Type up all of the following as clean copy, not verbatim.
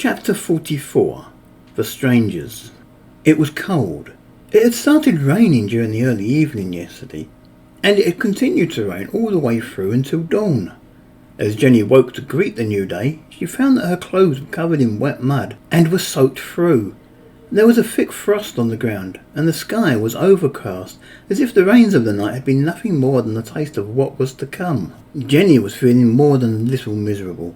Chapter 44. The Strangers. It was cold. It had started raining during the early evening yesterday, and it had continued to rain all the way through until dawn. As Jenni woke to greet the new day, she found that her clothes were covered in wet mud and were soaked through. There was a thick frost on the ground, and the sky was overcast, as if the rains of the night had been nothing more than a taste of what was to come. Jenni was feeling more than a little miserable.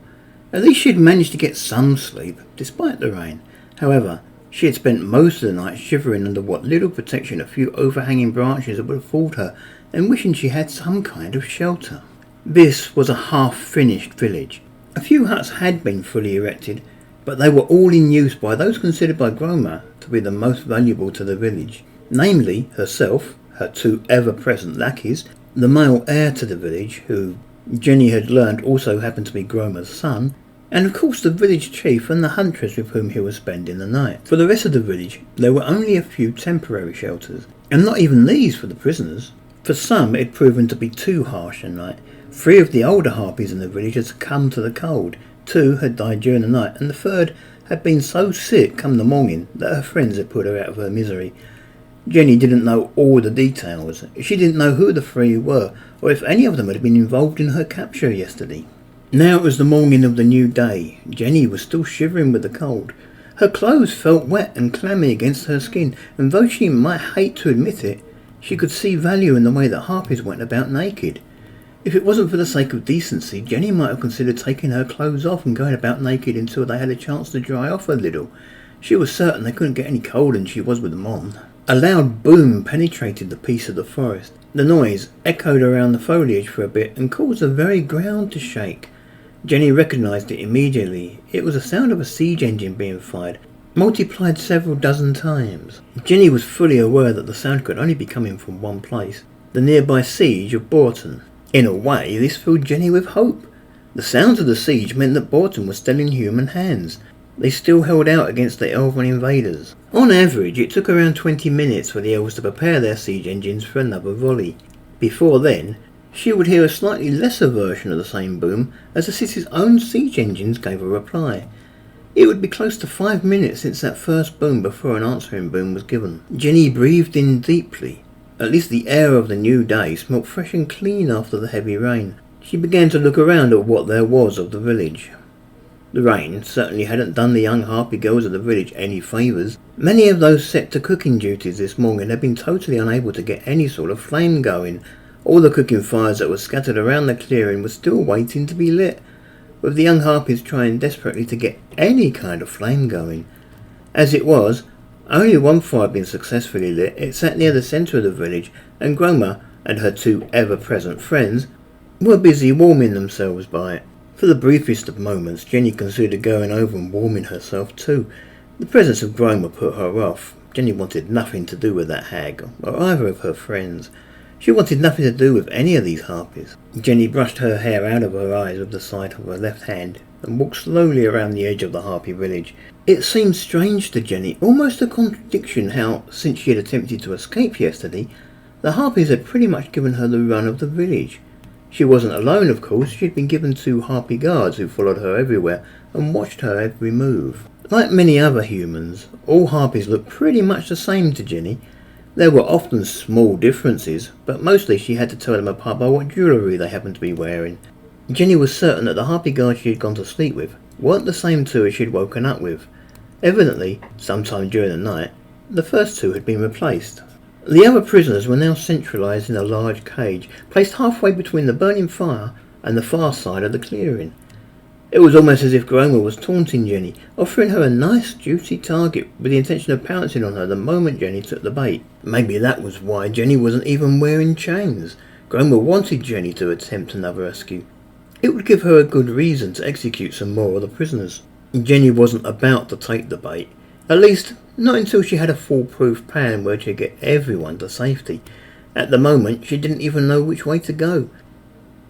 At least she had managed to get some sleep, despite the rain. However, she had spent most of the night shivering under what little protection a few overhanging branches would afford her, and wishing she had some kind of shelter. This was a half-finished village. A few huts had been fully erected, but they were all in use by those considered by Groma to be the most valuable to the village, namely herself, her two ever-present lackeys, the male heir to the village, who Jenni had learned also happened to be Groma's son, and of course the village chief and the huntress with whom he was spending the night. For the rest of the village, there were only a few temporary shelters, and not even these for the prisoners. For some it had proven to be too harsh a night. 3 of the older harpies in the village had succumbed to the cold, 2 had died during the night, and the 3rd had been so sick come the morning that her friends had put her out of her misery. Jenni didn't know all the details. She didn't know who the 3 were, or if any of them had been involved in her capture yesterday. Now it was the morning of the new day. Jenni was still shivering with the cold. Her clothes felt wet and clammy against her skin, and though she might hate to admit it, she could see value in the way that harpies went about naked. If it wasn't for the sake of decency, Jenni might have considered taking her clothes off and going about naked until they had a chance to dry off a little. She was certain they couldn't get any colder than she was with them on. A loud boom penetrated the peace of the forest. The noise echoed around the foliage for a bit and caused the very ground to shake. Jenni recognised it immediately. It was the sound of a siege engine being fired, multiplied several dozen times. Jenni was fully aware that the sound could only be coming from one place, the nearby siege of Borton. In a way, this filled Jenni with hope. The sounds of the siege meant that Borton was still in human hands. They still held out against the elven invaders. On average, it took around 20 minutes for the elves to prepare their siege engines for another volley. Before then, she would hear a slightly lesser version of the same boom as the city's own siege engines gave a reply. It would be close to 5 minutes since that first boom before an answering boom was given. Jenni breathed in deeply. At least the air of the new day smelt fresh and clean after the heavy rain. She began to look around at what there was of the village. The rain certainly hadn't done the young harpy girls of the village any favours. Many of those set to cooking duties this morning had been totally unable to get any sort of flame going. All the cooking fires that were scattered around the clearing were still waiting to be lit, with the young harpies trying desperately to get any kind of flame going. As it was, only one fire had been successfully lit. It sat near the centre of the village, and Groma and her 2 ever-present friends were busy warming themselves by it. For the briefest of moments, Jenni considered going over and warming herself too. The presence of Groma put her off. Jenni wanted nothing to do with that hag, or either of her friends. She wanted nothing to do with any of these harpies. Jenni brushed her hair out of her eyes with the side of her left hand and walked slowly around the edge of the harpy village. It seemed strange to Jenni, almost a contradiction how, since she had attempted to escape yesterday, the harpies had pretty much given her the run of the village. She wasn't alone, of course. She had been given 2 harpy guards who followed her everywhere and watched her every move. Like many other humans, all harpies looked pretty much the same to Jenni. There were often small differences, but mostly she had to tell them apart by what jewellery they happened to be wearing. Jenni was certain that the harpy guards she had gone to sleep with weren't the same 2 as she had woken up with. Evidently, sometime during the night, the first 2 had been replaced. The other prisoners were now centralised in a large cage, placed halfway between the burning fire and the far side of the clearing. It was almost as if Groma was taunting Jenni, offering her a nice juicy target with the intention of pouncing on her the moment Jenni took the bait. Maybe that was why Jenni wasn't even wearing chains. Groma wanted Jenni to attempt another rescue. It would give her a good reason to execute some more of the prisoners. Jenni wasn't about to take the bait. At least, not until she had a foolproof plan where she'd get everyone to safety. At the moment, she didn't even know which way to go.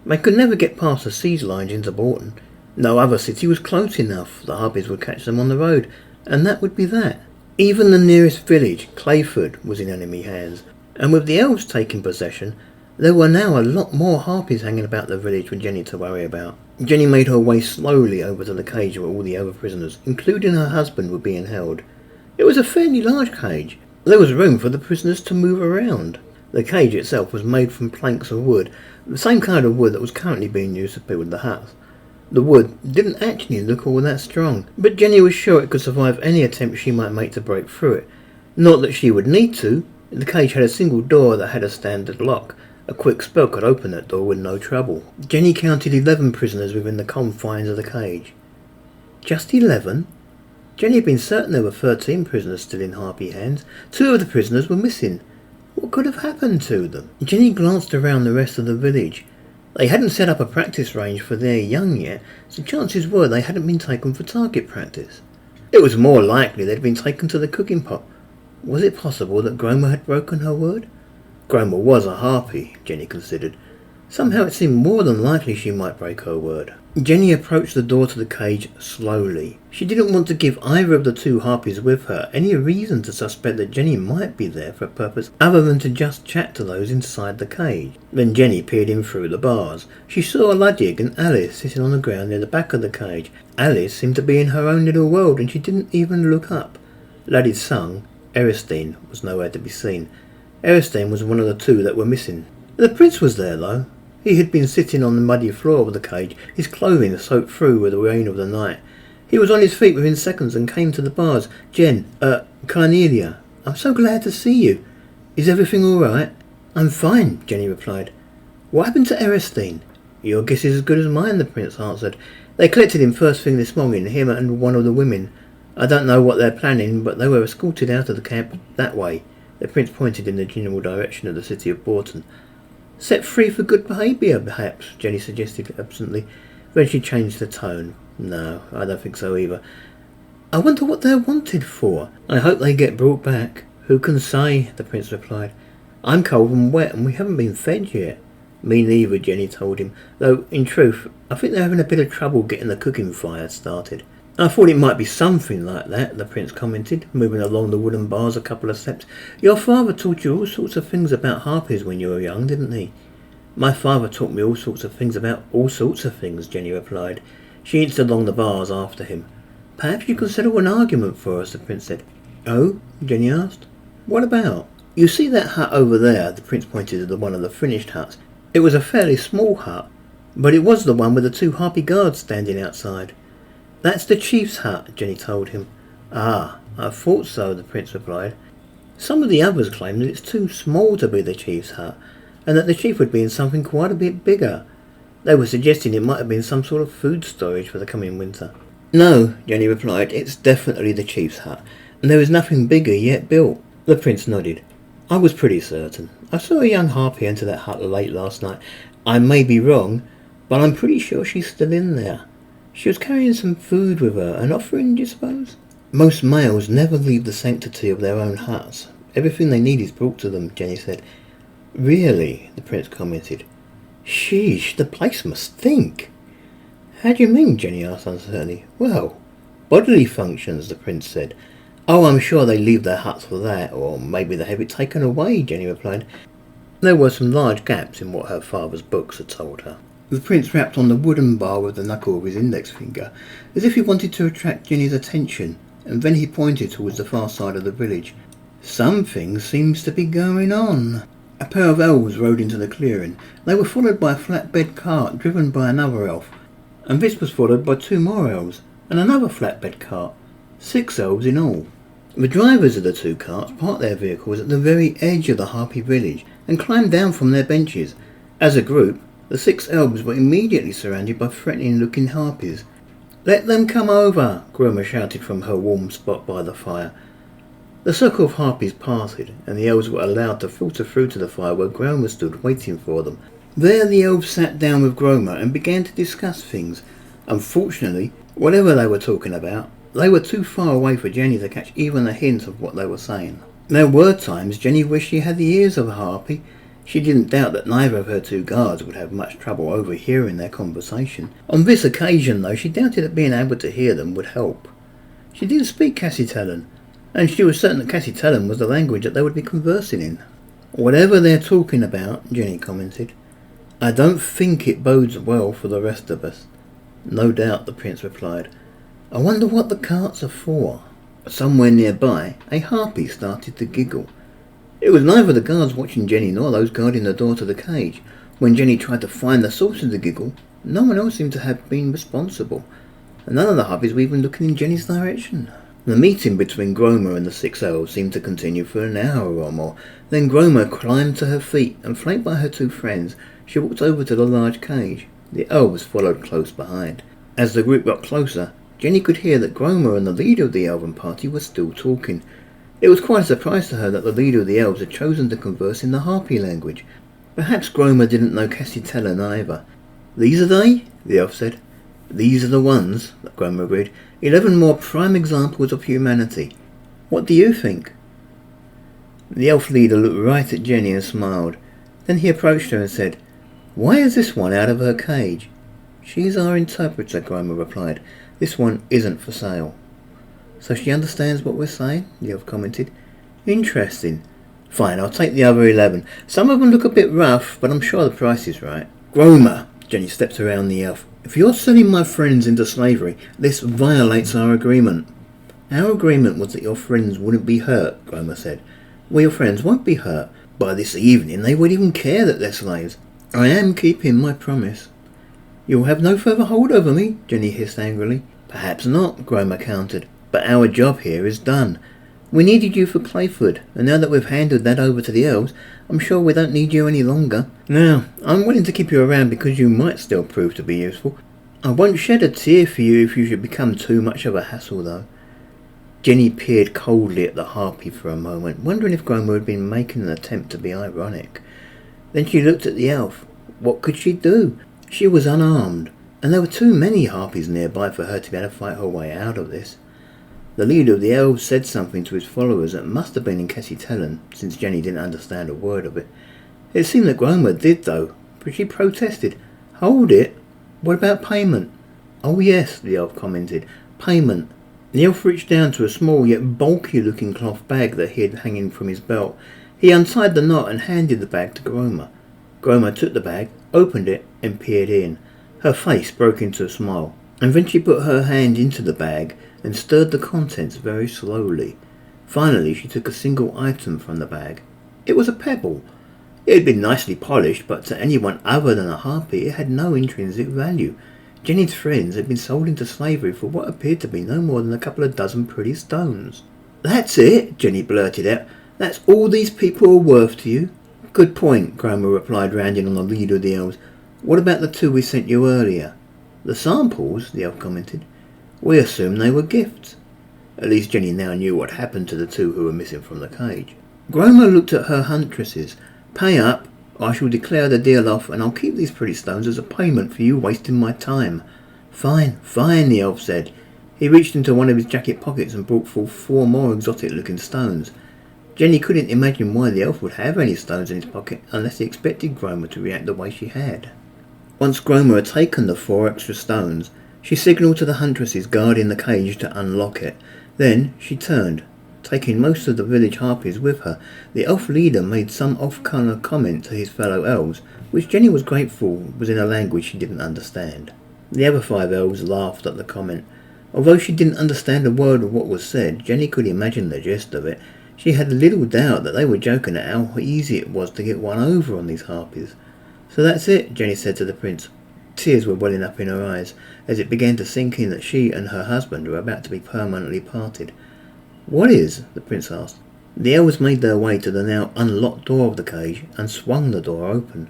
They could never get past the siege lines into Borton. No other city was close enough. The harpies would catch them on the road, and that would be that. Even the nearest village, Clayford, was in enemy hands, and with the elves taking possession, there were now a lot more harpies hanging about the village for Jenni to worry about. Jenni made her way slowly over to the cage where all the other prisoners, including her husband, were being held. It was a fairly large cage. There was room for the prisoners to move around. The cage itself was made from planks of wood, the same kind of wood that was currently being used to build the huts. The wood didn't actually look all that strong, but Jenni was sure it could survive any attempt she might make to break through it. Not that she would need to. The cage had a single door that had a standard lock. A quick spell could open that door with no trouble. Jenni counted 11 prisoners within the confines of the cage. Just 11? Jenni had been certain there were 13 prisoners still in harpy hands. 2 of the prisoners were missing. What could have happened to them? Jenni glanced around the rest of the village. They hadn't set up a practice range for their young yet, so chances were they hadn't been taken for target practice. It was more likely they'd been taken to the cooking pot. Was it possible that Groma had broken her word? Groma was a harpy, Jenni considered. Somehow it seemed more than likely she might break her word. Jenni approached the door to the cage slowly. She didn't want to give either of the 2 harpies with her any reason to suspect that Jenni might be there for a purpose other than to just chat to those inside the cage. Then Jenni peered in through the bars. She saw Ludwig and Alice sitting on the ground near the back of the cage. Alice seemed to be in her own little world and she didn't even look up. Ludwig's son, Eristine, was nowhere to be seen. Eristine was one of the 2 that were missing. The prince was there though. He had been sitting on the muddy floor of the cage, his clothing soaked through with the rain of the night. He was on his feet within seconds and came to the bars. Cornelia, I'm so glad to see you. Is everything all right? I'm fine, Jenni replied. What happened to Eristine? Your guess is as good as mine, the prince answered. They collected him first thing this morning, him and one of the women. I don't know what they're planning, but they were escorted out of the camp that way. The prince pointed in the general direction of the city of Borton. Set free for good behaviour, perhaps, Jenni suggested absently. Then she changed the tone. No, I don't think so either. I wonder what they're wanted for. I hope they get brought back. Who can say, the prince replied. I'm cold and wet and we haven't been fed yet. Me neither, Jenni told him, though, in truth, I think they're having a bit of trouble getting the cooking fire started. I thought it might be something like that, the prince commented, moving along the wooden bars a couple of steps. Your father taught you all sorts of things about harpies when you were young, didn't he? My father taught me all sorts of things about all sorts of things, Jenni replied. She inched along the bars after him. Perhaps you can settle an argument for us, the prince said. Oh? Jenni asked. What about? You see that hut over there, the prince pointed to one of the finished huts. It was a fairly small hut, but it was the one with the 2 harpy guards standing outside. That's the chief's hut, Jenni told him. Ah, I thought so, the prince replied. Some of the others claim that it's too small to be the chief's hut, and that the chief would be in something quite a bit bigger. They were suggesting it might have been some sort of food storage for the coming winter. No, Jenni replied, it's definitely the chief's hut, and there is nothing bigger yet built. The prince nodded. I was pretty certain. I saw a young harpy enter that hut late last night. I may be wrong, but I'm pretty sure she's still in there. She was carrying some food with her, an offering, do you suppose? Most males never leave the sanctity of their own huts. Everything they need is brought to them, Jenni said. Really? The prince commented. Sheesh, the place must stink. How do you mean? Jenni asked uncertainly. Well, bodily functions, the prince said. Oh, I'm sure they leave their huts for that, or maybe they have it taken away, Jenni replied. There were some large gaps in what her father's books had told her. The prince rapped on the wooden bar with the knuckle of his index finger, as if he wanted to attract Jenni's attention, and then he pointed towards the far side of the village. Something seems to be going on. A pair of elves rode into the clearing. They were followed by a flatbed cart driven by another elf, and this was followed by 2 more elves, and another flatbed cart. 6 elves in all. The drivers of the 2 carts parked their vehicles at the very edge of the harpy village, and climbed down from their benches. As a group, the 6 elves were immediately surrounded by threatening-looking harpies. Let them come over, Groma shouted from her warm spot by the fire. The circle of harpies parted, and the elves were allowed to filter through to the fire where Groma stood waiting for them. There the elves sat down with Groma and began to discuss things. Unfortunately, whatever they were talking about, they were too far away for Jenni to catch even a hint of what they were saying. There were times Jenni wished she had the ears of a harpy. She didn't doubt that neither of her 2 guards would have much trouble overhearing their conversation. On this occasion, though, she doubted that being able to hear them would help. She didn't speak Cassitalian, and she was certain that Cassitalian was the language that they would be conversing in. Whatever they're talking about, Jenni commented, I don't think it bodes well for the rest of us. No doubt, the prince replied. I wonder what the carts are for. Somewhere nearby, a harpy started to giggle. It was neither the guards watching Jenni nor those guarding the door to the cage. When Jenni tried to find the source of the giggle, no one else seemed to have been responsible, and none of the harpies were even looking in Jenni's direction. The meeting between Groma and the 6 elves seemed to continue for an hour or more. Then Groma climbed to her feet, and flanked by her 2 friends, she walked over to the large cage. The elves followed close behind. As the group got closer, Jenni could hear that Groma and the leader of the elven party were still talking. It was quite a surprise to her that the leader of the elves had chosen to converse in the harpy language. Perhaps Groma didn't know Cassitellen either. These are they? The elf said. These are the ones, Groma agreed. 11 more prime examples of humanity. What do you think? The elf leader looked right at Jenni and smiled. Then he approached her and said, Why is this one out of her cage? She's our interpreter, Groma replied. This one isn't for sale. So she understands what we're saying? The elf commented. Interesting. Fine, I'll take the other 11. Some of them look a bit rough, but I'm sure the price is right. Groma, Jenni stepped around the elf. If you're selling my friends into slavery, this violates our agreement. Our agreement was that your friends wouldn't be hurt, Groma said. Well, your friends won't be hurt. By this evening, they won't even care that they're slaves. I am keeping my promise. You'll have no further hold over me, Jenni hissed angrily. Perhaps not, Groma countered. But our job here is done. We needed you for Clayford, and now that we've handed that over to the elves, I'm sure we don't need you any longer. Now, I'm willing to keep you around because you might still prove to be useful. I won't shed a tear for you if you should become too much of a hassle, though. Jenni peered coldly at the harpy for a moment, wondering if Groma had been making an attempt to be ironic. Then she looked at the elf. What could she do? She was unarmed, and there were too many harpies nearby for her to be able to fight her way out of this. The leader of the elves said something to his followers that must have been in Cassitellen, since Jenni didn't understand a word of it. It seemed that Groma did, though, but she protested. Hold it! What about payment? Oh yes, the elf commented. Payment. The elf reached down to a small yet bulky-looking cloth bag that he had hanging from his belt. He untied the knot and handed the bag to Groma. Groma took the bag, opened it, and peered in. Her face broke into a smile, and then she put her hand into the bag and stirred the contents very slowly. Finally, she took a single item from the bag. It was a pebble. It had been nicely polished, but to anyone other than a harpy it had no intrinsic value. Jenni's friends had been sold into slavery for what appeared to be no more than a couple of dozen pretty stones. That's it, Jenni blurted out. That's all these people are worth to you? Good point, Groma replied, rounding on the leader of the elves. What about the 2 we sent you earlier? The samples, the elf commented. We assumed they were gifts. At least Jenni now knew what happened to the 2 who were missing from the cage. Groma looked at her huntresses. Pay up. I shall declare the deal off, and I'll keep these pretty stones as a payment for you wasting my time. Fine, fine, the elf said. He reached into one of his jacket pockets and brought forth 4 more exotic-looking stones. Jenni couldn't imagine why the elf would have any stones in his pocket unless he expected Groma to react the way she had. Once Groma had taken the 4 extra stones, she signalled to the huntresses guarding the cage to unlock it. Then she turned, taking most of the village harpies with her. The elf leader made some off-colour comment to his fellow elves, which Jenni was grateful was in a language she didn't understand. The other 5 elves laughed at the comment. Although she didn't understand a word of what was said, Jenni could imagine the gist of it. She had little doubt that they were joking at how easy it was to get one over on these harpies. So that's it, Jenni said to the prince. Tears were welling up in her eyes, as it began to sink in that she and her husband were about to be permanently parted. What is? The prince asked. The elves made their way to the now unlocked door of the cage and swung the door open.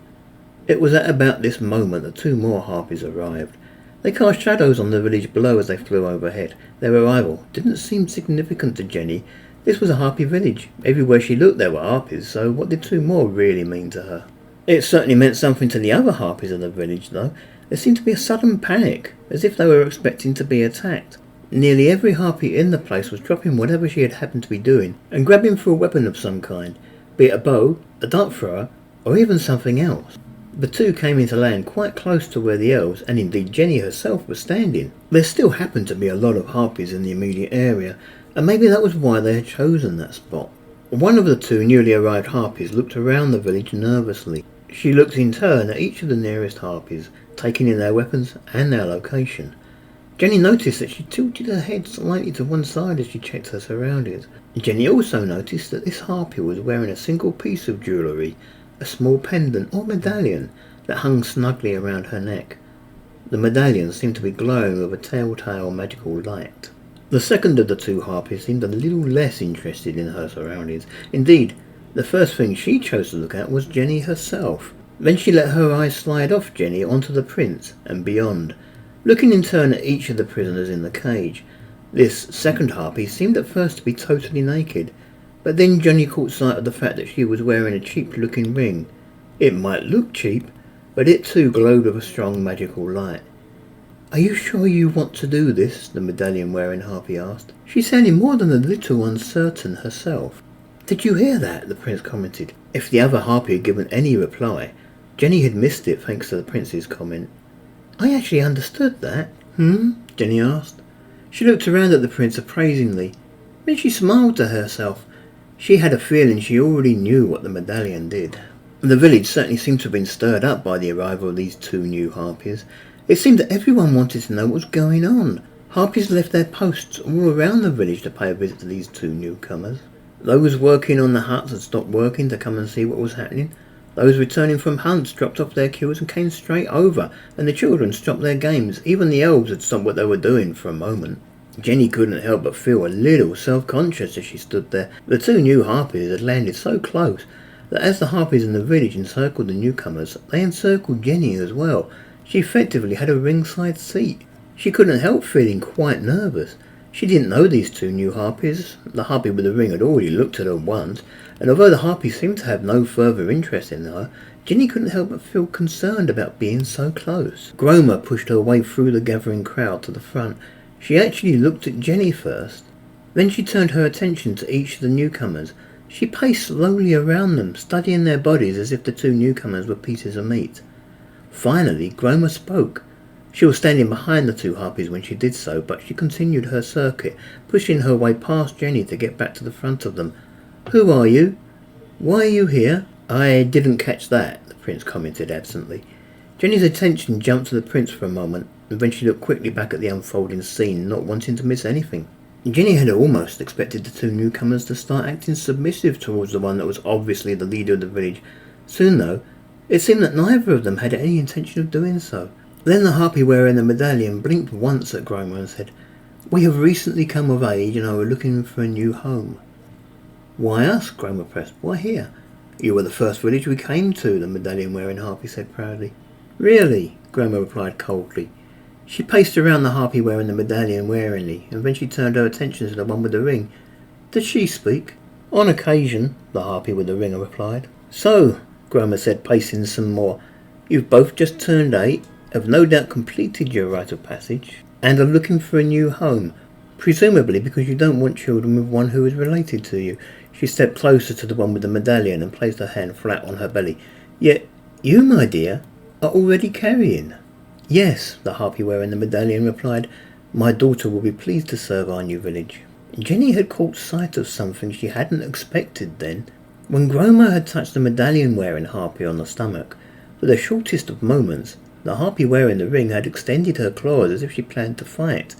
It was at about this moment that 2 more harpies arrived. They cast shadows on the village below as they flew overhead. Their arrival didn't seem significant to Jenni. This was a harpy village. Everywhere she looked there were harpies, so what did 2 more really mean to her? It certainly meant something to the other harpies of the village, though. There seemed to be a sudden panic, as if they were expecting to be attacked. Nearly every harpy in the place was dropping whatever she had happened to be doing and grabbing for a weapon of some kind, be it a bow, a dart thrower, or even something else. The 2 came into land quite close to where the elves, and indeed Jenni herself, was standing. There still happened to be a lot of harpies in the immediate area, and maybe that was why they had chosen that spot. One of the 2 newly arrived harpies looked around the village nervously. She looked in turn at each of the nearest harpies, taking in their weapons and their location. Jenni noticed that she tilted her head slightly to one side as she checked her surroundings. Jenni also noticed that this harpy was wearing a single piece of jewellery, a small pendant or medallion that hung snugly around her neck. The medallion seemed to be glowing with a telltale magical light. The second of the two harpies seemed a little less interested in her surroundings. Indeed, the first thing she chose to look at was Jenni herself. Then she let her eyes slide off Jenni onto the prince and beyond, looking in turn at each of the prisoners in the cage. This second harpy seemed at first to be totally naked, but then Jenni caught sight of the fact that she was wearing a cheap-looking ring. It might look cheap, but it too glowed with a strong magical light. "Are you sure you want to do this?" the medallion-wearing harpy asked. She sounded more than a little uncertain herself. "Did you hear that?" the prince commented. If the other harpy had given any reply, Jenni had missed it thanks to the prince's comment. "I actually understood that." Jenni asked. She looked around at the prince appraisingly. Then she smiled to herself. She had a feeling she already knew what the medallion did. The village certainly seemed to have been stirred up by the arrival of these two new harpies. It seemed that everyone wanted to know what was going on. Harpies left their posts all around the village to pay a visit to these two newcomers. Those working on the huts had stopped working to come and see what was happening. Those returning from hunts dropped off their quills and came straight over, and the children stopped their games. Even the elves had stopped what they were doing for a moment. Jenni couldn't help but feel a little self-conscious as she stood there. The two new harpies had landed so close that as the harpies in the village encircled the newcomers, they encircled Jenni as well. She effectively had a ringside seat. She couldn't help feeling quite nervous. She didn't know these two new harpies. The harpy with the ring had already looked at her once, and although the harpy seemed to have no further interest in her, Jenni couldn't help but feel concerned about being so close. Groma pushed her way through the gathering crowd to the front. She actually looked at Jenni first. Then she turned her attention to each of the newcomers. She paced slowly around them, studying their bodies as if the two newcomers were pieces of meat. Finally, Groma spoke. She was standing behind the two harpies when she did so, but she continued her circuit, pushing her way past Jenni to get back to the front of them. "Who are you? Why are you here?" "I didn't catch that," the prince commented absently. Jenni's attention jumped to the prince for a moment, and then she looked quickly back at the unfolding scene, not wanting to miss anything. Jenni had almost expected the two newcomers to start acting submissive towards the one that was obviously the leader of the village. Soon, though, it seemed that neither of them had any intention of doing so. Then the harpy wearing the medallion blinked once at Groma and said, "We have recently come of age and are looking for a new home." "Why us?" Groma pressed. "Why here?" "You were the first village we came to," the medallion-wearing harpy said proudly. "Really?" Groma replied coldly. She paced around the harpy wearing the medallion warily, and then she turned her attention to the one with the ring. "Does she speak?" "On occasion," the harpy with the ring replied. "So," Groma said, pacing some more, "you've both just turned 8, have no doubt completed your rite of passage, and are looking for a new home, presumably because you don't want children with one who is related to you." She stepped closer to the one with the medallion and placed her hand flat on her belly. "Yet you, my dear, are already carrying." "Yes," the harpy wearing the medallion replied. "My daughter will be pleased to serve our new village." Jenni had caught sight of something she hadn't expected then. When Groma had touched the medallion-wearing harpy on the stomach, for the shortest of moments, the harpy wearing the ring had extended her claws as if she planned to fight.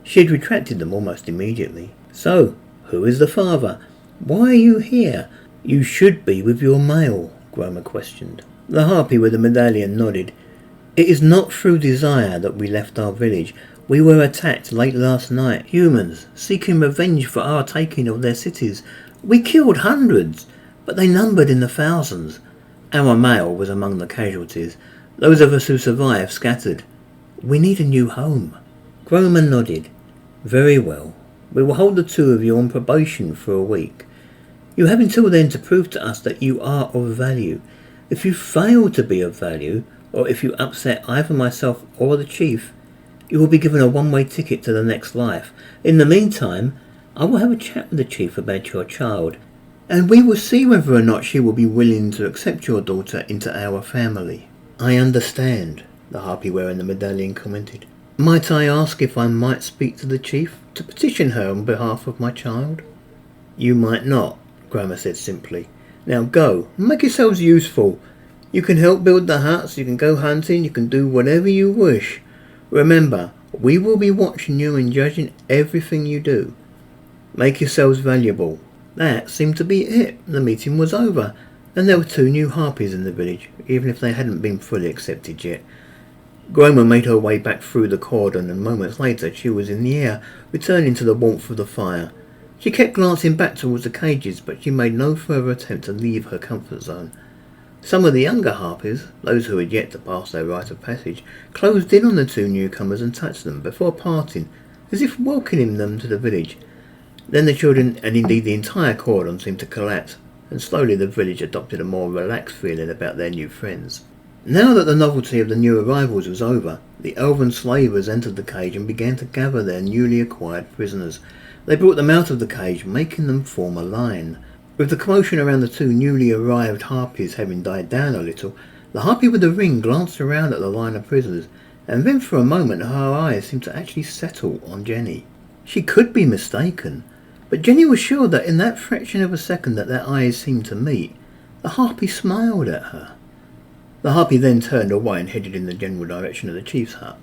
She had retracted them almost immediately. "So, who is the father? Why are you here? You should be with your male," Groma questioned. The harpy with the medallion nodded. "It is not through desire that we left our village. We were attacked late last night. Humans, seeking revenge for our taking of their cities. We killed hundreds, but they numbered in the thousands. Our male was among the casualties. Those of us who survived scattered. We need a new home." Groma nodded. "Very well. We will hold the two of you on probation for a week. You have until then to prove to us that you are of value. If you fail to be of value, or if you upset either myself or the chief, you will be given a one-way ticket to the next life. In the meantime, I will have a chat with the chief about your child, and we will see whether or not she will be willing to accept your daughter into our family." "I understand," the harpy wearing the medallion commented. "Might I ask if I might speak to the chief to petition her on behalf of my child?" "You might not," Groma said simply. "Now go, make yourselves useful. You can help build the huts, you can go hunting, you can do whatever you wish. Remember, we will be watching you and judging everything you do. Make yourselves valuable." That seemed to be it. The meeting was over, and there were 2 new harpies in the village, even if they hadn't been fully accepted yet. Groma made her way back through the cordon, and moments later she was in the air, returning to the warmth of the fire. She kept glancing back towards the cages, but she made no further attempt to leave her comfort zone. Some of the younger harpies, those who had yet to pass their rite of passage, closed in on the 2 newcomers and touched them before parting, as if welcoming them to the village. Then the children, and indeed the entire cordon, seemed to collapse, and slowly the village adopted a more relaxed feeling about their new friends. Now that the novelty of the new arrivals was over, the elven slavers entered the cage and began to gather their newly acquired prisoners. They brought them out of the cage, making them form a line. With the commotion around the 2 newly arrived harpies having died down a little, the harpy with the ring glanced around at the line of prisoners, and then for a moment her eyes seemed to actually settle on Jenni. She could be mistaken, but Jenni was sure that in that fraction of a second that their eyes seemed to meet, the harpy smiled at her. The harpy then turned away and headed in the general direction of the chief's hut.